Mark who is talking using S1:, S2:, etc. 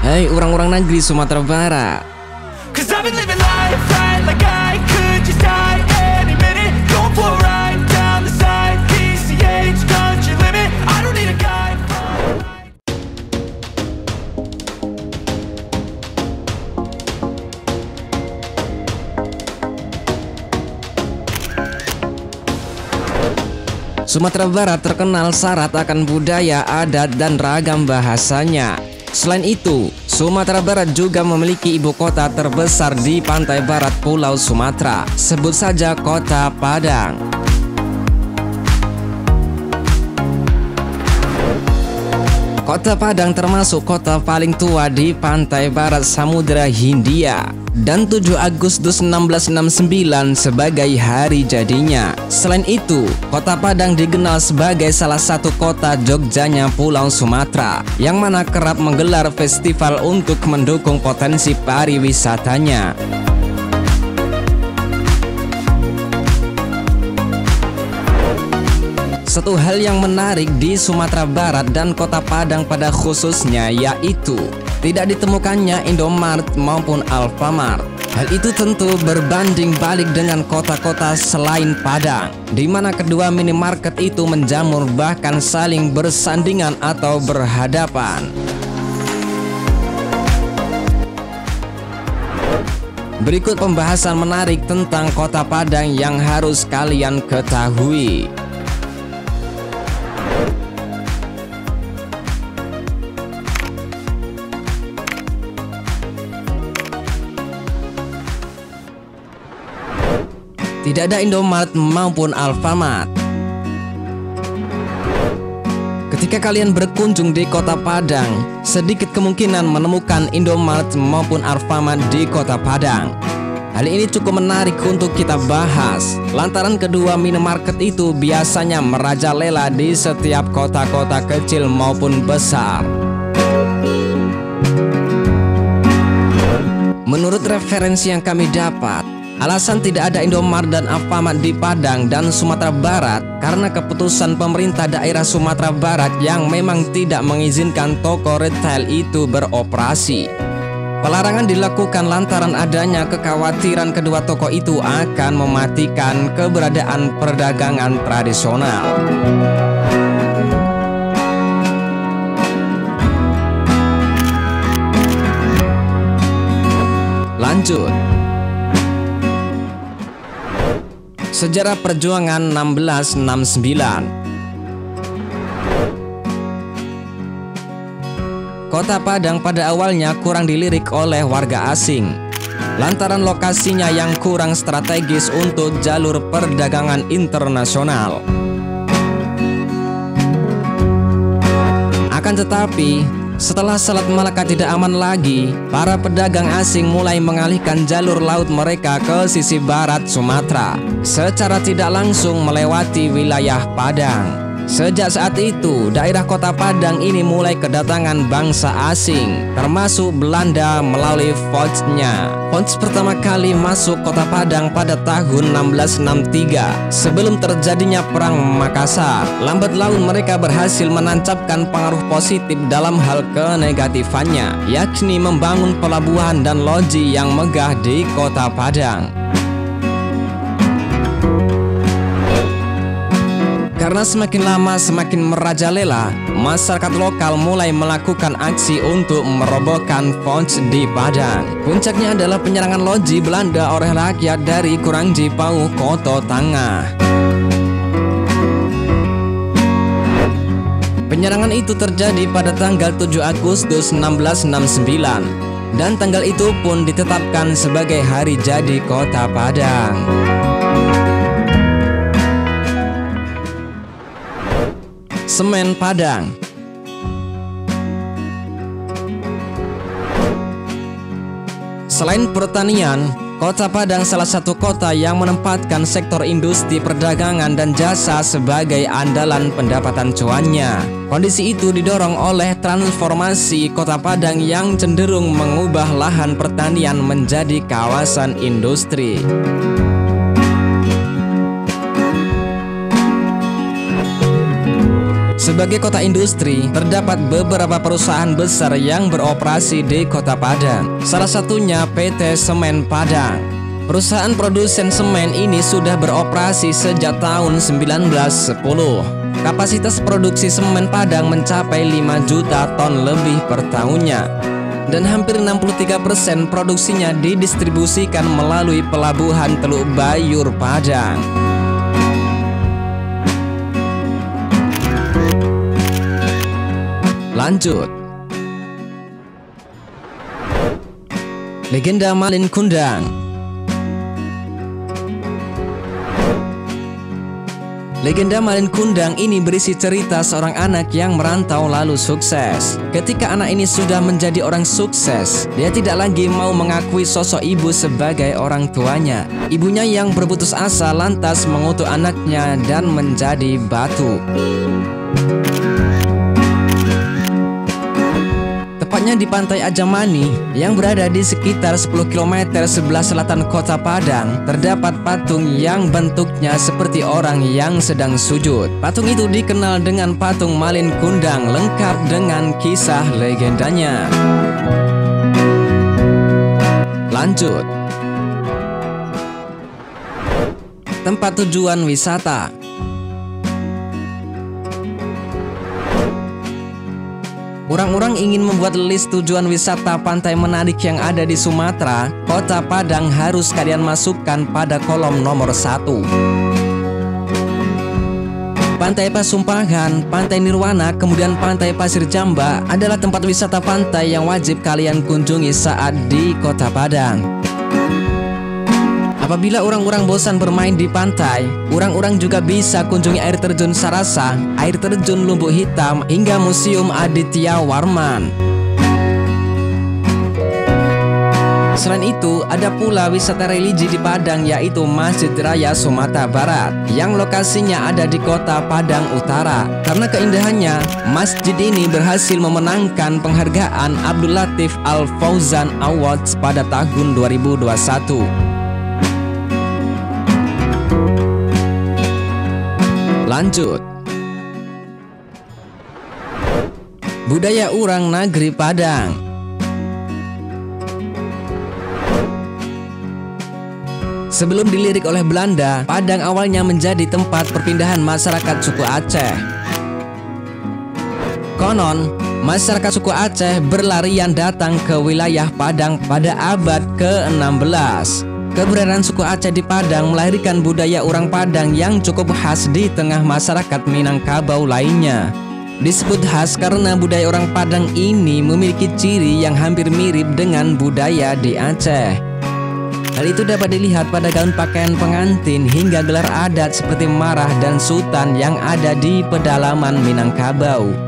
S1: Hai orang-orang negeri Sumatera Barat.
S2: Cause I've been living life right like I could just die any minute. Going for a ride down the side, PCH, country limit. I don't need a guide.
S1: Sumatera Barat terkenal syarat akan budaya, adat, dan ragam bahasanya. Selain itu, Sumatera Barat juga memiliki ibu kota terbesar di pantai barat Pulau Sumatera. Sebut saja Kota Padang. Kota Padang termasuk kota paling tua di pantai barat Samudra Hindia, dan 7 Agustus 1669 sebagai hari jadinya. Selain itu, Kota Padang dikenal sebagai salah satu kota Jogjanya Pulau Sumatera, yang mana kerap menggelar festival untuk mendukung potensi pariwisatanya. Satu hal yang menarik di Sumatera Barat dan Kota Padang pada khususnya yaitu tidak ditemukannya Indomaret maupun Alfamart. Hal itu tentu berbanding balik dengan kota-kota selain Padang, di mana kedua minimarket itu menjamur bahkan saling bersandingan atau berhadapan. Berikut pembahasan menarik tentang Kota Padang yang harus kalian ketahui. Tidak ada Indomaret maupun Alfamart. Ketika kalian berkunjung di Kota Padang, sedikit kemungkinan menemukan Indomaret maupun Alfamart di Kota Padang. Hal ini cukup menarik untuk kita bahas, lantaran kedua minimarket itu biasanya merajalela di setiap kota-kota kecil maupun besar. Menurut referensi yang kami dapat, alasan tidak ada Indomaret dan Alfamart di Padang dan Sumatera Barat karena keputusan pemerintah daerah Sumatera Barat yang memang tidak mengizinkan toko retail itu beroperasi. Pelarangan dilakukan lantaran adanya kekhawatiran kedua toko itu akan mematikan keberadaan perdagangan tradisional. Lanjut. Sejarah perjuangan 1669. Kota Padang pada awalnya kurang dilirik oleh warga asing, lantaran lokasinya yang kurang strategis untuk jalur perdagangan internasional. Akan tetapi, setelah Selat Malaka tidak aman lagi, para pedagang asing mulai mengalihkan jalur laut mereka ke sisi barat Sumatera, secara tidak langsung melewati wilayah Padang. Sejak saat itu, daerah Kota Padang ini mulai kedatangan bangsa asing, termasuk Belanda melalui Foch-nya. Foch pertama kali masuk Kota Padang pada tahun 1663, sebelum terjadinya Perang Makassar. Lambat laun mereka berhasil menancapkan pengaruh positif dalam hal kenegatifannya, yakni membangun pelabuhan dan loji yang megah di Kota Padang. Karena semakin lama semakin merajalela, masyarakat lokal mulai melakukan aksi untuk merobohkan Foch di Padang. Puncaknya adalah penyerangan loji Belanda oleh rakyat dari Kurangji Pauh, Koto Tangah. Penyerangan itu terjadi pada tanggal 7 Agustus 1669, dan tanggal itu pun ditetapkan sebagai hari jadi Kota Padang. Semen Padang. Selain pertanian, Kota Padang salah satu kota yang menempatkan sektor industri perdagangan dan jasa sebagai andalan pendapatan cuannya. Kondisi itu didorong oleh transformasi Kota Padang yang cenderung mengubah lahan pertanian menjadi kawasan industri. Sebagai kota industri, terdapat beberapa perusahaan besar yang beroperasi di Kota Padang. Salah satunya PT Semen Padang. Perusahaan produsen semen ini sudah beroperasi sejak tahun 1910. Kapasitas produksi semen Padang mencapai 5 juta ton lebih per tahunnya. Dan hampir 63% produksinya didistribusikan melalui pelabuhan Teluk Bayur Padang. Lanjut. Legenda Malin Kundang. Legenda Malin Kundang ini berisi cerita seorang anak yang merantau lalu sukses. Ketika anak ini sudah menjadi orang sukses, dia tidak lagi mau mengakui sosok ibu sebagai orang tuanya. Ibunya yang berputus asa lantas mengutuk anaknya dan menjadi batu. Tepatnya di Pantai Ajamani yang berada di sekitar 10 km sebelah selatan Kota Padang, terdapat patung yang bentuknya seperti orang yang sedang sujud. Patung itu dikenal dengan patung Malin Kundang, lengkap dengan kisah legendanya. Lanjut. Tempat tujuan wisata. Orang-orang ingin membuat list tujuan wisata pantai menarik yang ada di Sumatera. Kota Padang harus kalian masukkan pada kolom nomor 1. Pantai Pasumpahan, Pantai Nirwana, kemudian Pantai Pasir Jamba adalah tempat wisata pantai yang wajib kalian kunjungi saat di Kota Padang. Apabila orang-orang bosan bermain di pantai, orang-orang juga bisa kunjungi air terjun Sarasa, air terjun Lumbuk Hitam, hingga Museum Aditya Warman. Selain itu, ada pula wisata religi di Padang, yaitu Masjid Raya Sumatera Barat, yang lokasinya ada di Kota Padang Utara. Karena keindahannya, masjid ini berhasil memenangkan penghargaan Abdul Latif Al-Fauzan Awards pada tahun 2021. Lanjut. Budaya orang Negeri Padang. Sebelum dilirik oleh Belanda, Padang awalnya menjadi tempat perpindahan masyarakat suku Aceh. Konon, masyarakat suku Aceh berlarian datang ke wilayah Padang pada abad ke-16. Keberadaan suku Aceh di Padang melahirkan budaya orang Padang yang cukup khas di tengah masyarakat Minangkabau lainnya. Disebut khas karena budaya orang Padang ini memiliki ciri yang hampir mirip dengan budaya di Aceh. Hal itu dapat dilihat pada gaun pakaian pengantin hingga gelar adat seperti marah dan sultan yang ada di pedalaman Minangkabau.